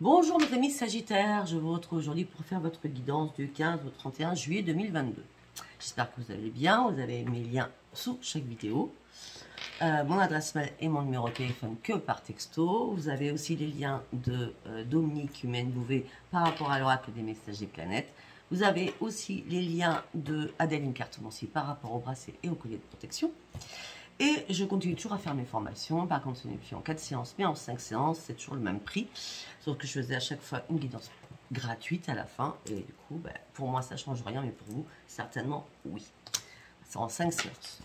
Bonjour mes amis Sagittaires, je vous retrouve aujourd'hui pour faire votre guidance du 15 au 31 juillet 2022. J'espère que vous allez bien, vous avez mes liens sous chaque vidéo. Mon adresse mail et mon numéro de téléphone que par texto. Vous avez aussi les liens de Dominique Humaine Bouvet par rapport à l'oracle des messages des planètes. Vous avez aussi les liens de Adeline Cartomancie par rapport au bracelet et au collier de protection. Et je continue toujours à faire mes formations. Par contre, ce n'est plus en 4 séances, mais en 5 séances. C'est toujours le même prix. Sauf que je faisais à chaque fois une guidance gratuite à la fin. Et du coup, pour moi, ça ne change rien. Mais pour vous, certainement, oui. C'est en 5 séances.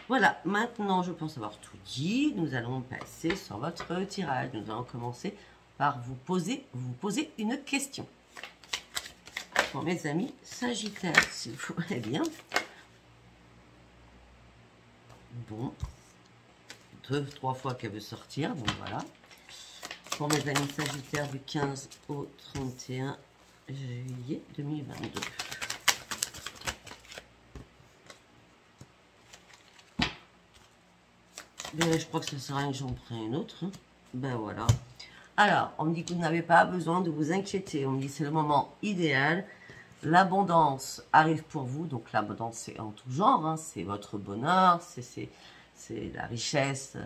Voilà. Maintenant, je pense avoir tout dit. Nous allons passer sur votre tirage. Nous allons commencer par vous poser une question. Pour mes amis Sagittaires, s'il vous plaît bien. Bon, 2-3 fois qu'elle veut sortir, donc voilà. Pour mes amis Sagittaires du 15 au 31 juillet 2022. Ben, je crois que ça sert à rien que j'en prenne une autre. Hein. Ben voilà. Alors, on me dit que vous n'avez pas besoin de vous inquiéter. On me dit que c'est le moment idéal. L'abondance arrive pour vous, donc l'abondance c'est en tout genre, hein, c'est votre bonheur, c'est la richesse,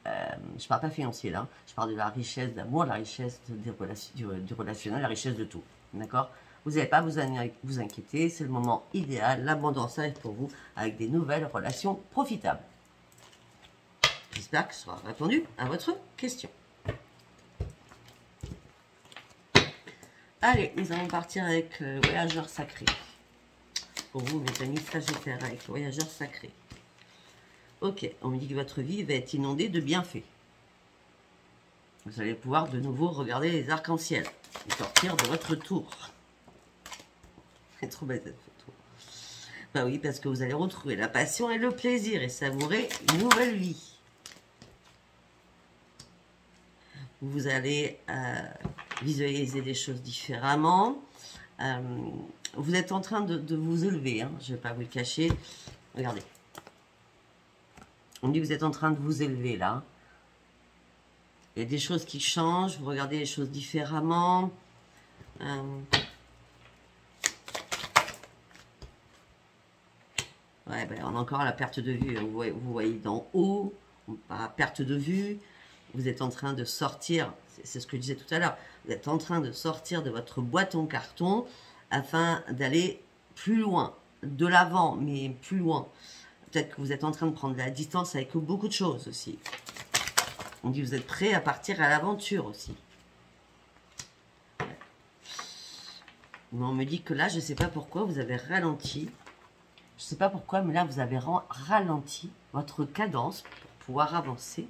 je parle pas financier là, je parle de la richesse d'amour, la richesse du relationnel, la richesse de tout, d'accord? Vous n'avez pas à vous inquiéter, c'est le moment idéal, l'abondance arrive pour vous avec des nouvelles relations profitables. J'espère que ce sera répondu à votre question. Allez, nous allons partir avec le voyageur sacré. Pour vous, mes amis Sagittaires, avec le voyageur sacré. Ok, on me dit que votre vie va être inondée de bienfaits. Vous allez pouvoir de nouveau regarder les arcs-en-ciel et sortir de votre tour. C'est trop belle cette photo. Bah oui, parce que vous allez retrouver la passion et le plaisir et savourer une nouvelle vie. Vous allez visualiser des choses différemment. Vous êtes en train de vous élever, hein, je ne vais pas vous le cacher. Regardez. On dit que vous êtes en train de vous élever là. Il y a des choses qui changent, vous regardez les choses différemment. Ouais, ben, on a encore la perte de vue. Vous voyez d'en haut, pas perte de vue. Vous êtes en train de sortir, c'est ce que je disais tout à l'heure, vous êtes en train de sortir de votre boîte en carton afin d'aller plus loin, de l'avant, mais plus loin. Peut-être que vous êtes en train de prendre de la distance avec beaucoup de choses aussi. On dit que vous êtes prêt à partir à l'aventure aussi. Mais on me dit que là, je ne sais pas pourquoi, vous avez ralenti. Je ne sais pas pourquoi, mais là, vous avez ralenti votre cadence pour pouvoir avancer.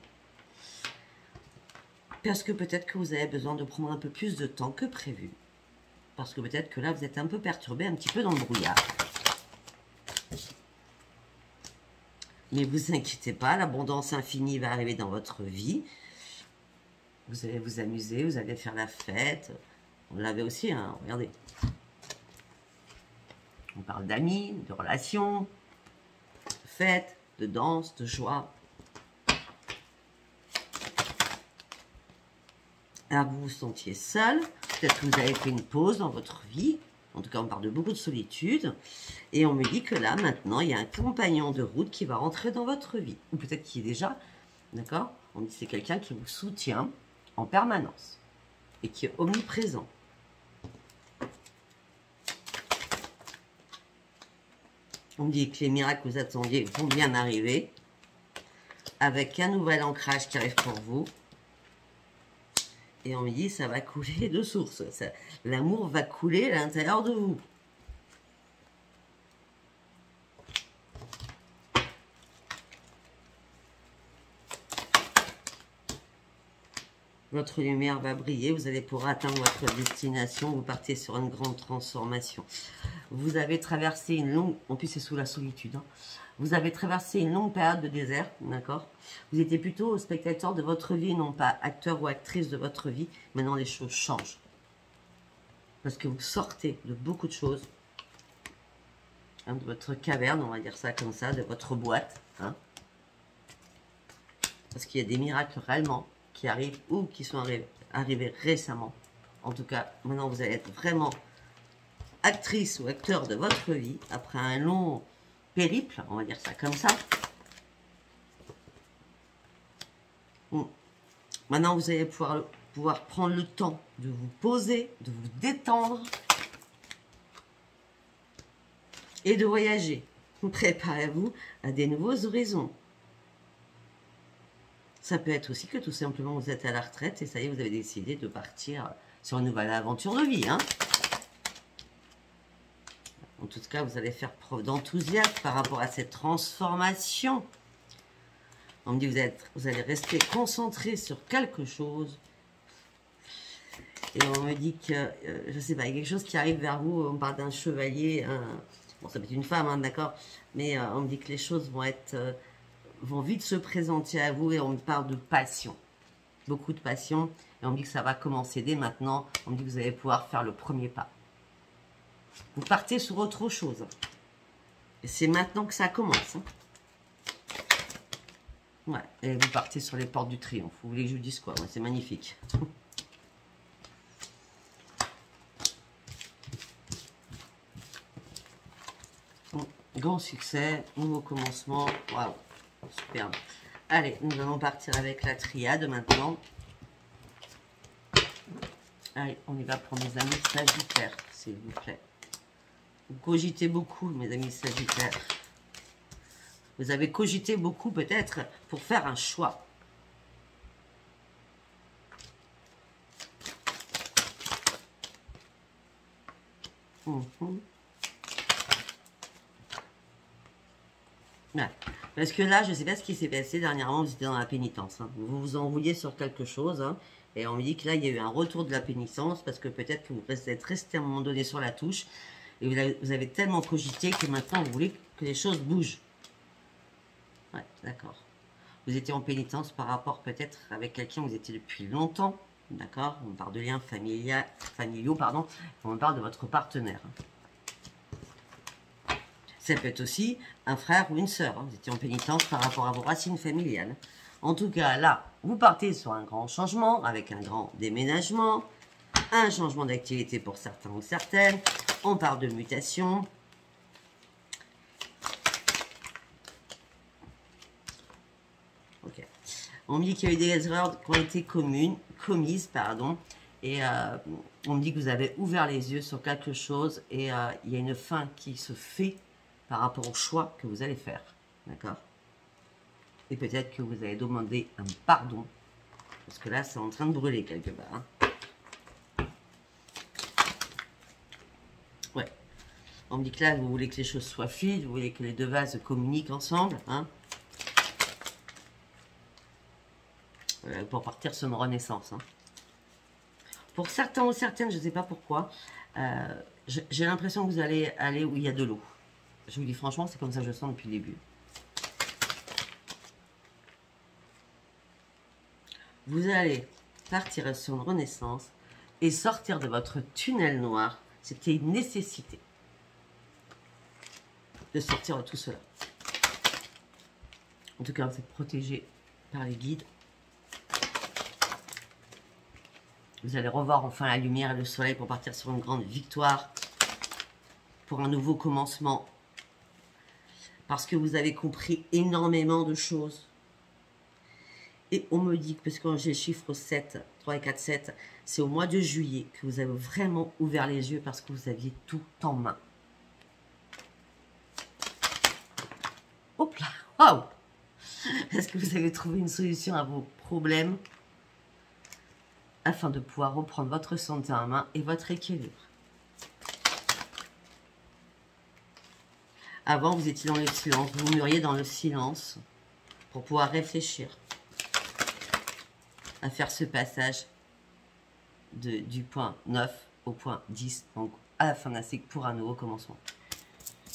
Parce que peut-être que vous avez besoin de prendre un peu plus de temps que prévu. Parce que peut-être que là, vous êtes un peu perturbé, un petit peu dans le brouillard. Mais vous inquiétez pas, l'abondance infinie va arriver dans votre vie. Vous allez vous amuser, vous allez faire la fête. On l'avait aussi, hein, regardez. On parle d'amis, de relations, de fêtes, de danse, de joie. Alors, vous vous sentiez seul, peut-être que vous avez fait une pause dans votre vie, en tout cas on parle de beaucoup de solitude, et on me dit que là, maintenant, il y a un compagnon de route qui va rentrer dans votre vie, ou peut-être qu'il est déjà, d'accord? On me dit que c'est quelqu'un qui vous soutient en permanence, et qui est omniprésent. On me dit que les miracles que vous attendiez vont bien arriver, avec un nouvel ancrage qui arrive pour vous. Et on me dit, ça va couler de source. L'amour va couler à l'intérieur de vous. Votre lumière va briller. Vous allez pouvoir atteindre votre destination. Vous partez sur une grande transformation. Vous avez traversé une longue... En plus, c'est sous la solitude. Hein. Vous avez traversé une longue période de désert, d'accord? Vous étiez plutôt spectateur de votre vie, non pas acteur ou actrice de votre vie. Maintenant, les choses changent. Parce que vous sortez de beaucoup de choses. Hein, de votre caverne, on va dire ça comme ça, de votre boîte. Hein. Parce qu'il y a des miracles réellement qui arrivent ou qui sont arrivés récemment En tout cas, maintenant, vous allez être vraiment actrice ou acteur de votre vie après un long périple, on va dire ça comme ça. Maintenant, vous allez pouvoir prendre le temps de vous poser, de vous détendre et de voyager. Préparez-vous à des nouveaux horizons. Ça peut être aussi que tout simplement vous êtes à la retraite et ça y est, vous avez décidé de partir sur une nouvelle aventure de vie. Hein. En tout cas, vous allez faire preuve d'enthousiasme par rapport à cette transformation. On me dit que vous allez rester concentré sur quelque chose. Et on me dit que, je ne sais pas, il y a quelque chose qui arrive vers vous. On parle d'un chevalier. Bon, ça peut être une femme, hein, d'accord. Mais on me dit que les choses vont vite se présenter à vous. Et on me parle de passion. Beaucoup de passion. Et on me dit que ça va commencer dès maintenant. On me dit que vous allez pouvoir faire le premier pas. Vous partez sur autre chose. Et c'est maintenant que ça commence. Hein. Ouais, et vous partez sur les portes du triomphe. Vous voulez que je vous dise quoi? Ouais, c'est magnifique. Bon, grand succès, nouveau commencement. Waouh, superbe. Allez, nous allons partir avec la triade maintenant. Allez, on y va pour mes amis Sagittaires, s'il vous plaît. Vous cogitez beaucoup, mes amis Sagittaires. Vous avez cogité beaucoup peut-être pour faire un choix. Ouais. Parce que là, je ne sais pas ce qui s'est passé dernièrement, vous étiez dans la pénitence. Hein. Vous vous envoyez sur quelque chose. Hein, et on me dit que là, il y a eu un retour de la pénitence parce que peut-être que vous êtes resté à un moment donné sur la touche. Et vous avez tellement cogité que maintenant, vous voulez que les choses bougent. Ouais, d'accord. Vous étiez en pénitence par rapport peut-être avec quelqu'un que vous étiez depuis longtemps. D'accord. On parle de liens familiaux, pardon. On parle de votre partenaire. Ça peut être aussi un frère ou une sœur. Hein. Vous étiez en pénitence par rapport à vos racines familiales. En tout cas, là, vous partez sur un grand changement, avec un grand déménagement, un changement d'activité pour certains ou certaines. On parle de mutation. Ok. On me dit qu'il y a eu des erreurs qui ont été commises, pardon. Et on me dit que vous avez ouvert les yeux sur quelque chose et il y a une fin qui se fait par rapport au choix que vous allez faire. D'accord? Et peut-être que vous allez demander un pardon. Parce que là, c'est en train de brûler quelque part. Hein. Ouais. On me dit que là, vous voulez que les choses soient fluides. Vous voulez que les deux vases communiquent ensemble. Hein. Pour partir sur une renaissance. Hein. Pour certains ou certaines, je ne sais pas pourquoi, j'ai l'impression que vous allez aller où il y a de l'eau. Je vous dis franchement, c'est comme ça que je sens depuis le début. Vous allez partir sur une renaissance et sortir de votre tunnel noir. C'était une nécessité de sortir de tout cela. En tout cas, vous êtes protégé par les guides. Vous allez revoir enfin la lumière et le soleil pour partir sur une grande victoire, pour un nouveau commencement. Parce que vous avez compris énormément de choses. Et on me dit que, parce que j'ai le chiffre 7, 3 et 4, 7, c'est au mois de juillet que vous avez vraiment ouvert les yeux parce que vous aviez tout en main. Hop là, waouh! Est-ce que vous avez trouvé une solution à vos problèmes afin de pouvoir reprendre votre santé en main et votre équilibre? Avant, vous étiez dans le silence, vous mûriez dans le silence pour pouvoir réfléchir à faire ce passage du point 9 au point 10, donc à la fin d'un cycle pour un nouveau commencement.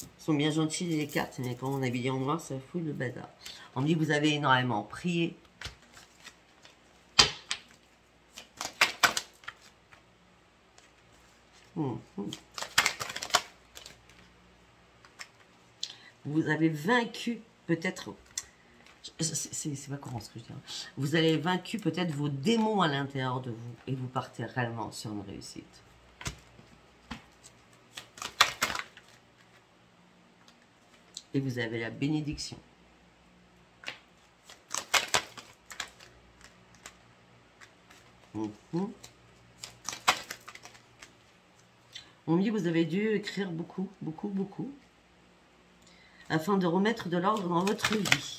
Ils sont bien gentils les cartes, mais quand on est habillé en noir, ça fout le bazar. On me dit que vous avez énormément prié. Vous avez vaincu, peut-être, C'est pas courant ce que je dis. Vous avez vaincu peut-être vos démons à l'intérieur de vous et vous partez réellement sur une réussite. Et vous avez la bénédiction. On me dit que vous avez dû écrire beaucoup, afin de remettre de l'ordre dans votre vie.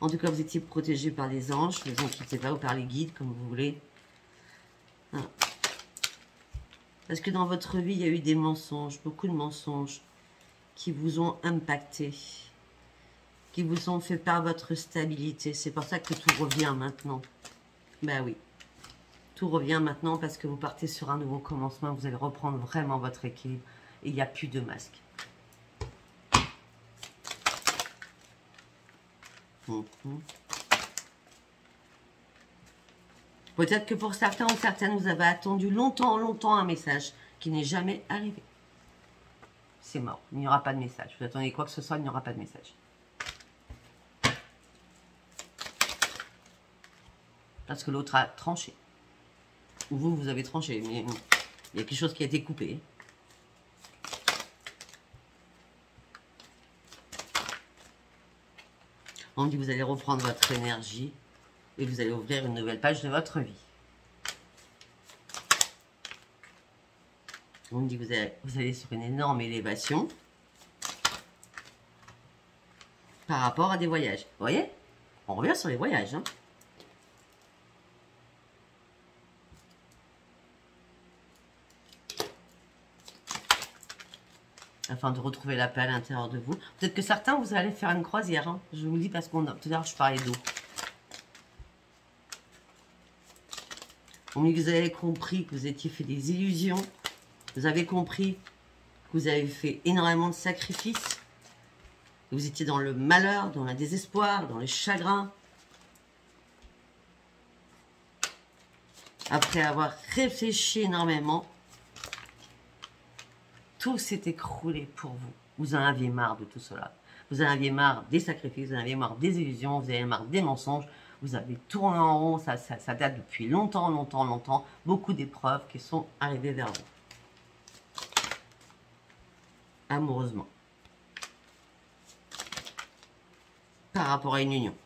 En tout cas, vous étiez protégé par les anges, ne vous inquiétez pas, ou par les guides, comme vous voulez. Ah. Parce que dans votre vie, il y a eu des mensonges, beaucoup de mensonges, qui vous ont impacté, qui vous ont fait perdre votre stabilité. C'est pour ça que tout revient maintenant. Ben oui. Tout revient maintenant parce que vous partez sur un nouveau commencement. Vous allez reprendre vraiment votre équilibre. Et il n'y a plus de masque. Peut-être que pour certains ou certaines, vous avez attendu longtemps un message qui n'est jamais arrivé. C'est mort. Il n'y aura pas de message. Vous attendez quoi que ce soit, il n'y aura pas de message. Parce que l'autre a tranché. Ou vous, vous avez tranché, mais il y a quelque chose qui a été coupé. On dit que vous allez reprendre votre énergie et vous allez ouvrir une nouvelle page de votre vie. On dit que vous allez sur une énorme élévation par rapport à des voyages. Vous voyez? On revient sur les voyages, hein. Afin de retrouver la paix à l'intérieur de vous. Peut-être que certains, vous allez faire une croisière. Hein. Je vous le dis parce qu'on tout à l'heure, je parlais d'eau. On dit que vous avez compris que vous étiez fait des illusions. Vous avez compris que vous avez fait énormément de sacrifices. Que vous étiez dans le malheur, dans le désespoir, dans le chagrin. Après avoir réfléchi énormément, tout s'est écroulé pour vous. Vous en aviez marre de tout cela. Vous en aviez marre des sacrifices, vous en aviez marre des illusions, vous en aviez marre des mensonges. Vous avez tourné en rond, ça date depuis longtemps. Beaucoup d'épreuves qui sont arrivées vers vous. Amoureusement. Par rapport à une union.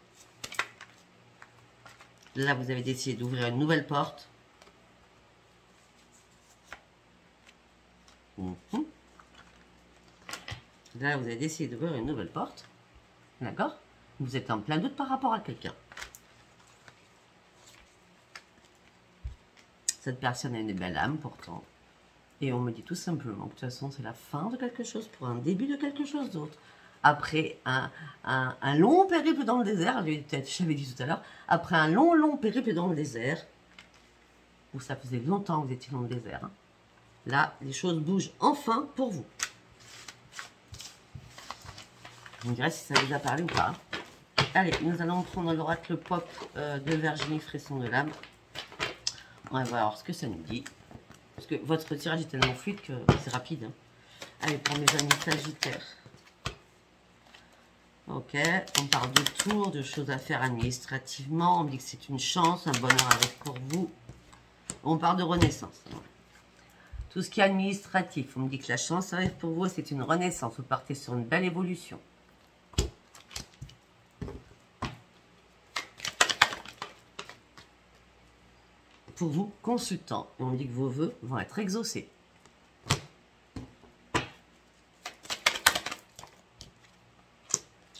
Là, vous avez décidé d'ouvrir une nouvelle porte. Là, vous avez décidé d'ouvrir une nouvelle porte. D'accord? Vous êtes en plein doute par rapport à quelqu'un. Cette personne a une belle âme pourtant. Et on me dit tout simplement que de toute façon, c'est la fin de quelque chose pour un début de quelque chose d'autre. Après un long périple dans le désert, j'avais dit tout à l'heure, après un long périple dans le désert, où ça faisait longtemps que vous étiez dans le désert, hein. Là, les choses bougent enfin pour vous. Vous me direz si ça vous a parlé ou pas. Allez, nous allons prendre l'oracle pop de Virginie Fresson de l'âme. On va voir ce que ça nous dit. Parce que votre tirage est tellement fluide que c'est rapide. Hein. Allez, pour mes amis sagittaires. Ok, on parle de tours, de choses à faire administrativement. On me dit que c'est une chance, un bonheur avec pour vous. On parle de renaissance. Tout ce qui est administratif, on me dit que la chance arrive pour vous, c'est une renaissance. Vous partez sur une belle évolution. Pour vous, consultant, on me dit que vos vœux vont être exaucés.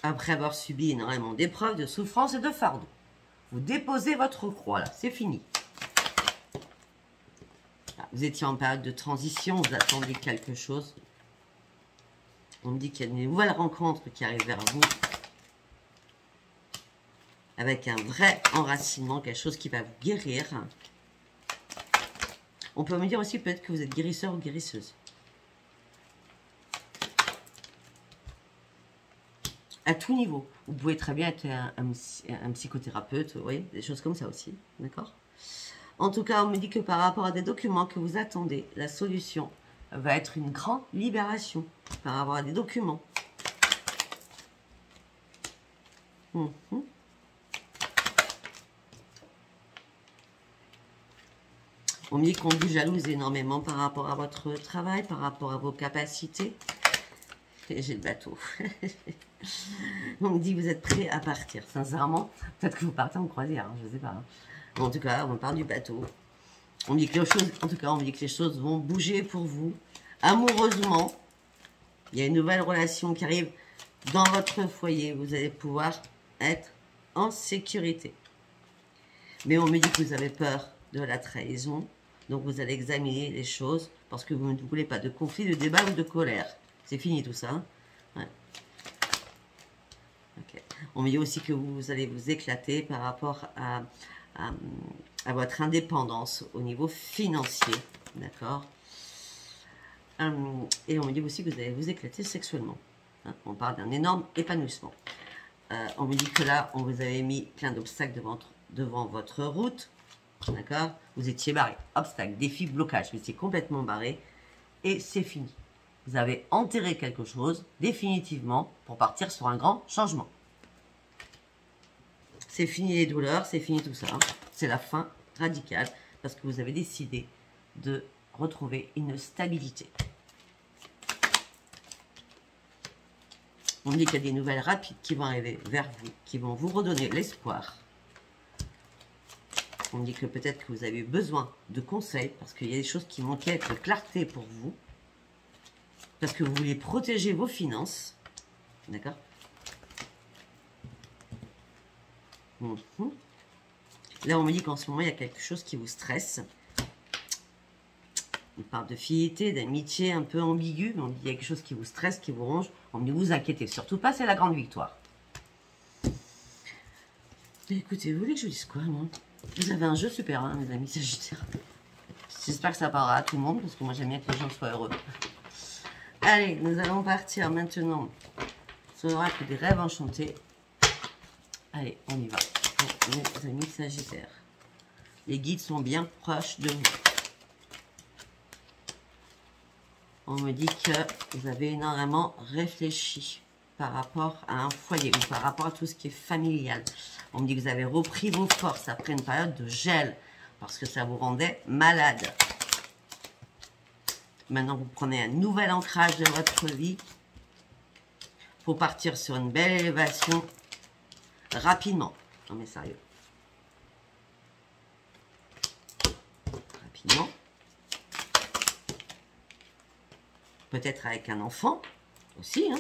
Après avoir subi énormément d'épreuves, de souffrances et de fardeaux, vous déposez votre croix, là, c'est fini. Vous étiez en période de transition, vous attendiez quelque chose. On me dit qu'il y a une nouvelle rencontre qui arrive vers vous. Avec un vrai enracinement, quelque chose qui va vous guérir. On peut me dire aussi peut-être que vous êtes guérisseur ou guérisseuse. À tout niveau. Vous pouvez très bien être un psychothérapeute, vous voyez, des choses comme ça aussi. D'accord ? En tout cas, on me dit que par rapport à des documents que vous attendez, la solution va être une grande libération par rapport à des documents. Mhm. On me dit qu'on vous jalouse énormément par rapport à votre travail, par rapport à vos capacités. Et j'ai le bateau. On me dit que vous êtes prêt à partir. Sincèrement, peut-être que vous partez en croisière, hein, je ne sais pas. Hein. En tout cas, on parle du bateau. On me dit que les choses, en tout cas, on me dit que les choses vont bouger pour vous. Amoureusement, il y a une nouvelle relation qui arrive dans votre foyer. Vous allez pouvoir être en sécurité. Mais on me dit que vous avez peur de la trahison. Donc vous allez examiner les choses parce que vous ne voulez pas de conflit, de débat ou de colère. C'est fini tout ça. Hein, ouais. Okay. On me dit aussi que vous allez vous éclater par rapport à votre indépendance au niveau financier. D'accord. Et on me dit aussi que vous allez vous éclater sexuellement. Hein, on parle d'un énorme épanouissement. On me dit que là, on vous avait mis plein d'obstacles devant votre route. D'accord. Vous étiez barré. Obstacle, défi, blocage. Vous étiez complètement barré. Et c'est fini. Vous avez enterré quelque chose définitivement pour partir sur un grand changement. C'est fini les douleurs, c'est fini tout ça. C'est la fin radicale parce que vous avez décidé de retrouver une stabilité. On dit qu'il y a des nouvelles rapides qui vont arriver vers vous, qui vont vous redonner l'espoir. On dit que peut-être que vous avez eu besoin de conseils parce qu'il y a des choses qui manquaient de clarté pour vous. Parce que vous voulez protéger vos finances. D'accord. Là, on me dit qu'en ce moment, il y a quelque chose qui vous stresse. On parle de fidélité, d'amitié un peu ambiguë. Mais on dit qu'il y a quelque chose qui vous stresse, qui vous ronge. On me dit, vous inquiétez surtout pas, c'est la grande victoire. Mais écoutez, vous voulez que je vous dise quoi, moi? Vous avez un jeu super, hein, mes amis Sagittaires. J'espère que ça parlera à tout le monde, parce que moi, j'aime bien que les gens soient heureux. Allez, nous allons partir maintenant sur l'oracle des rêves enchantés. Allez, on y va. Pour mes amis Sagittaires. Les guides sont bien proches de vous. On me dit que vous avez énormément réfléchi par rapport à un foyer ou par rapport à tout ce qui est familial. On me dit que vous avez repris vos forces après une période de gel parce que ça vous rendait malade. Maintenant, vous prenez un nouvel ancrage de votre vie pour partir sur une belle élévation rapidement. Non mais sérieux. Rapidement. Peut-être avec un enfant aussi. Hein.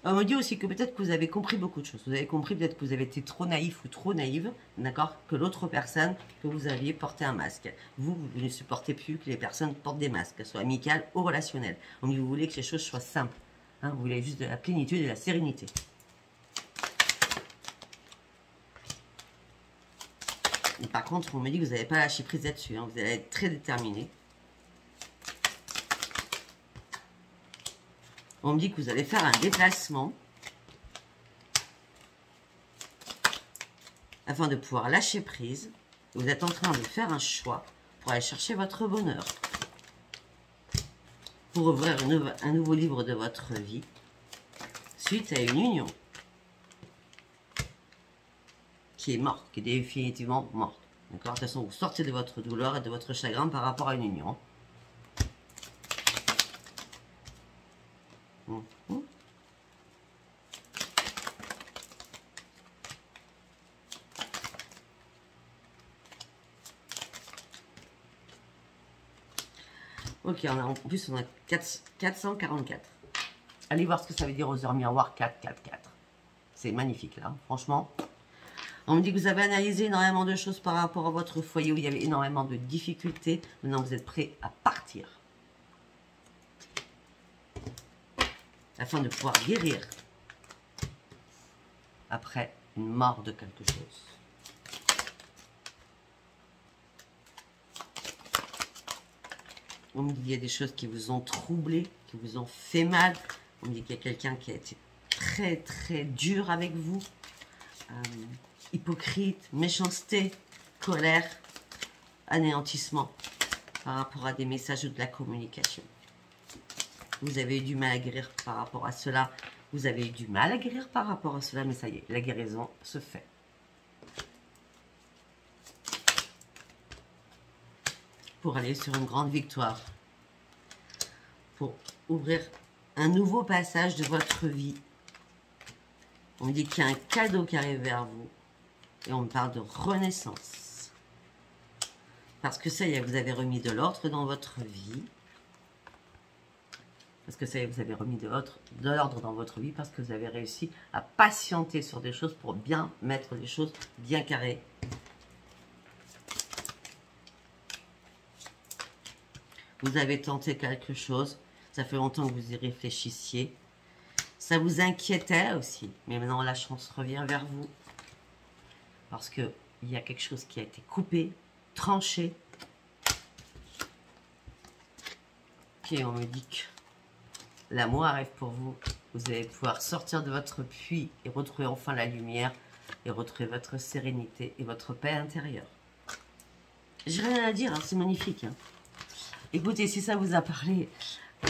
On me dit aussi que peut-être que vous avez compris beaucoup de choses. Vous avez compris peut-être que vous avez été trop naïf ou trop naïve, d'accord, que l'autre personne, que vous aviez porté un masque. Vous ne supportez plus que les personnes portent des masques, qu'elles soient amicales ou relationnelles. On me dit que vous voulez que les choses soient simples. Hein, vous voulez juste de la plénitude et de la sérénité. Et par contre, on me dit que vous n'avez pas lâché prise là-dessus. Hein, vous allez être très déterminé. On me dit que vous allez faire un déplacement afin de pouvoir lâcher prise. Vous êtes en train de faire un choix pour aller chercher votre bonheur. Pour ouvrir un nouveau livre de votre vie suite à une union qui est morte, qui est définitivement morte. D'accord ? De toute façon, vous sortez de votre douleur et de votre chagrin par rapport à une union. Ok, en plus on a 444. Allez voir ce que ça veut dire aux heures miroirs 444. C'est magnifique là, franchement. On me dit que vous avez analysé énormément de choses par rapport à votre foyer où il y avait énormément de difficultés. Maintenant vous êtes prêt à partir. Afin de pouvoir guérir après une mort de quelque chose. On me dit qu'il y a des choses qui vous ont troublé, qui vous ont fait mal. On me dit qu'il y a quelqu'un qui a été très très dur avec vous. Hypocrite, méchanceté, colère, anéantissement. par rapport à des messages ou de la communication. Vous avez eu du mal à guérir par rapport à cela. Vous avez eu du mal à guérir par rapport à cela, mais ça y est, la guérison se fait. Pour aller sur une grande victoire. Pour ouvrir un nouveau passage de votre vie. On me dit qu'il y a un cadeau qui arrive vers vous. Et on me parle de renaissance. Parce que ça y est, vous avez remis de l'ordre dans votre vie. Parce que ça y est, vous avez remis de l'ordre dans votre vie. Parce que vous avez réussi à patienter sur des choses pour bien mettre les choses bien carrées. Vous avez tenté quelque chose. Ça fait longtemps que vous y réfléchissiez. Ça vous inquiétait aussi. Mais maintenant, la chance revient vers vous. Parce qu'il y a quelque chose qui a été coupé, tranché. Et on me dit que l'amour arrive pour vous. Vous allez pouvoir sortir de votre puits et retrouver enfin la lumière. Et retrouver votre sérénité et votre paix intérieure. J'ai rien à dire, hein, c'est magnifique. Hein. Écoutez, si ça vous a parlé,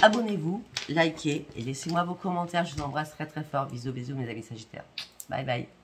abonnez-vous, likez et laissez-moi vos commentaires. Je vous embrasse très très fort. Bisous, bisous mes amis Sagittaires. Bye bye.